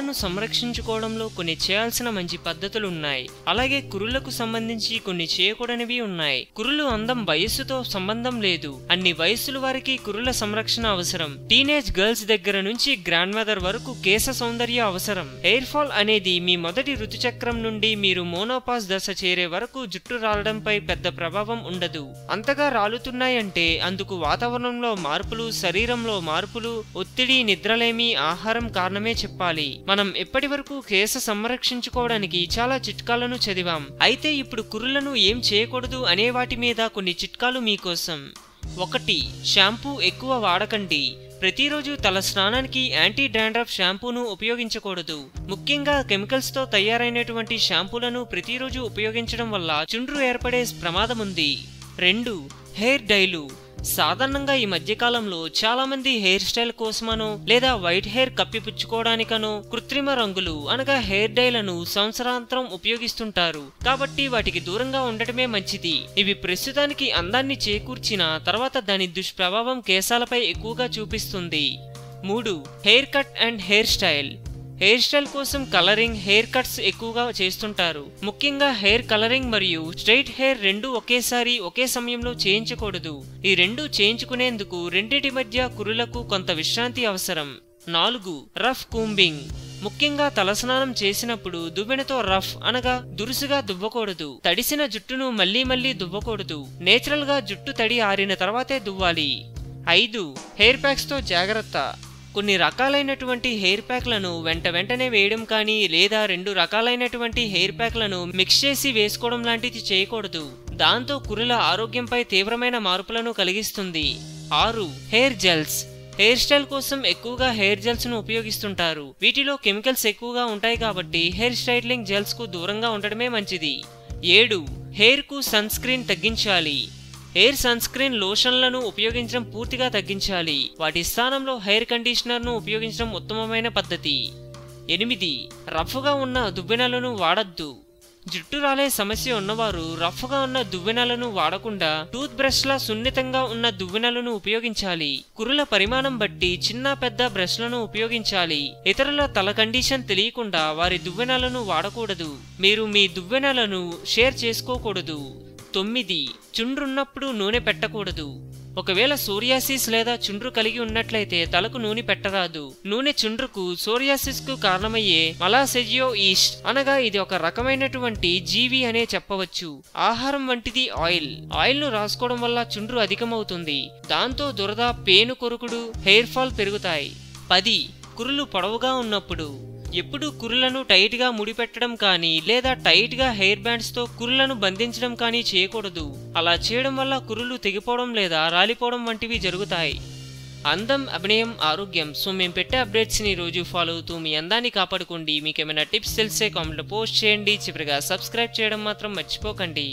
కురులను సంరక్షించుకోవడంలో కొన్ని చేయాల్సిన మంచి పద్ధతులు ఉన్నాయి. అలాగే కురులకు సంబంధించి కొన్ని చేయకూడనివి ఉన్నాయి. కురులు అందం వయస్సుతో సంబంధం లేదు. అన్ని వయస్సుల వారికి కురుల సంరక్షణ అవసరం. టీనేజ్ గర్ల్స్ దగ్గర నుంచి గ్రాండ్ మదర్ వరకు కేశ సౌందర్య అవసరం. హెయిర్ ఫాల్ అనేది మీ మొదటి ఋతుచక్రం నుండి మీరు మోనోపాజ్ దశ చేరే వరకు జుట్టు రాలడంపై పెద్ద ప్రభావం ఉండదు. అంతగా రాలుతున్నాయంటే అందుకు వాతావరణంలో మార్పులు, శరీరంలో మార్పులు, ఒత్తిడి, నిద్రలేమి, ఆహారం కారణమే చెప్పాలి. మనం ఇప్పటి వరకు కేశ సంరక్షించుకోవడానికి చాలా చిట్కాలను చదివాం. అయితే ఇప్పుడు కురులను ఏం చేయకూడదు అనే వాటి మీద కొన్ని చిట్కాలు మీకోసం. 1. షాంపూ ఎక్కువ వాడకండి. ప్రతిరోజు తల స్నానానికి యాంటీ డాండ్రఫ్ షాంపూను ఉపయోగించకూడదు. ముఖ్యంగా కెమికల్స్ తో తయారైనటువంటి షాంపూలను ప్రతిరోజు ఉపయోగించడం వల్ల చుండ్రు ఏర్పడే ప్రమాదం ఉంది. 2. హెయిర్ డైలు. సాధారణంగా ఈ మధ్యకాలంలో చాలా మంది హెయిర్ స్టైల్ కోసమనో లేదా వైట్ హెయిర్ కప్పిపుచ్చుకోవడానికనో కృత్రిమ రంగులు అనగా హెయిర్ డైలను సంవత్సరాంతరం ఉపయోగిస్తుంటారు. కాబట్టి వాటికి దూరంగా ఉండటమే మంచిది. ఇవి ప్రస్తుతానికి అందాన్ని చేకూర్చిన తర్వాత దాని దుష్ప్రభావం కేశాలపై ఎక్కువగా చూపిస్తుంది. 3. Hair cut and hair style. Hair style కోసం కలరింగ్, హెయిర్ కట్స్ ఎక్కువగా చేస్తుంటారు. ముఖ్యంగా హెయిర్ కలరింగ్ మరియు స్ట్రైట్ హెయిర్ రెండు ఒకేసారి ఒకే సమయంలో చేయించకూడదు. ఈ రెండు చేయించుకునేందుకు రెండింటి మధ్య కురులకు కొంత విశ్రాంతి అవసరం. 4. Rough combing. ముఖ్యంగా తలస్నానం చేసినప్పుడు దువ్వెనతో రఫ్ అనగా దురుసుగా దువ్వకూడదు. తడిసిన జుట్టును మళ్లీ దువ్వకూడదు. నేచురల్ గా జుట్టు తడి ఆరిన తర్వాతే దువ్వాలి. 5. హెయిర్ ప్యాక్స్ తో జాగ్రత్త. కొన్ని రకాలైనటువంటి హెయిర్ ప్యాక్లను వెంటనే వేయడం కానీ లేదా 2 రకాలైనటువంటి హెయిర్ ప్యాక్లను మిక్స్ చేసి వేసుకోవడం లాంటిది చేయకూడదు. దాంతో కురుల ఆరోగ్యంపై తీవ్రమైన మార్పులను కలిగిస్తుంది. 6. Hair gels. హెయిర్ స్టైల్ కోసం ఎక్కువగా హెయిర్ జెల్స్ ను ఉపయోగిస్తుంటారు. వీటిలో కెమికల్స్ ఎక్కువగా ఉంటాయి కాబట్టి హెయిర్ స్టైలింగ్ జెల్స్ కు దూరంగా ఉండటమే మంచిది. 7. హెయిర్ కు సన్ స్క్రీన్ తగ్గించాలి. హెయిర్ సన్ స్క్రీన్ లోషన్లను ఉపయోగించడం పూర్తిగా తగ్గించాలి. వాటి స్థానంలో హెయిర్ కండిషనర్ ను ఉపయోగించడం ఉత్తమమైన పద్ధతి. 8. రఫ్గా ఉన్న దువ్వెనలను వాడద్దు. జుట్టు రాలే సమస్య ఉన్నవారు రఫ్గా ఉన్న దువ్వెనలను వాడకుండా టూత్ బ్రష్ లా సున్నితంగా ఉన్న దువ్వెనలను ఉపయోగించాలి. కురుల పరిమాణం బట్టి చిన్న పెద్ద బ్రష్లను ఉపయోగించాలి. ఇతరుల తల కండిషన్ తెలియకుండా వారి దువ్వెనలను వాడకూడదు. మీరు మీ దువ్వెనలను షేర్ చేసుకోకూడదు. 9. చుండ్రున్నప్పుడు నూనె పెట్టకూడదు. ఒకవేళ సోరియాసిస్ లేదా చుండ్రు కలిగి ఉన్నట్లయితే తలకు నూనె పెట్టరాదు. నూనె చుండ్రుకు, సోరియాసిస్ కు కారణమయ్యే మలాసెజియో ఈస్ట్ అనగా ఇది ఒక రకమైనటువంటి జీవి అనే చెప్పవచ్చు. ఆహారం వంటిది ఆయిల్. ఆయిల్ ను రాసుకోవడం వల్ల చుండ్రు అధికమవుతుంది. దాంతో దురద, పేను కొరుకుడు, హెయిర్ ఫాల్ పెరుగుతాయి. 10. కురులు పొడవుగా ఉన్నప్పుడు. ఎప్పుడు కురులను టైట్ గా ముడిపెట్టడం కానీ లేదా టైట్ గా హెయిర్ బ్యాండ్స్ తో కురులను బంధించడం కానీ చేయకూడదు. అలా చేయడం వల్ల కురులు తెగిపోవడం లేదా రాలిపోవడం వంటివి జరుగుతాయి. అందం, అభినయం, ఆరోగ్యం. సో మేము పెట్టే అప్డేట్స్ ని రోజు ఫాలో అవుతూ మీ అందాన్ని కాపాడుకోండి. మీకేమైనా టిప్స్ తెలిసే కామెంట్ లో పోస్ట్ చేయండి. చివరిగా సబ్స్క్రైబ్ చేయడం మాత్రం మర్చిపోకండి.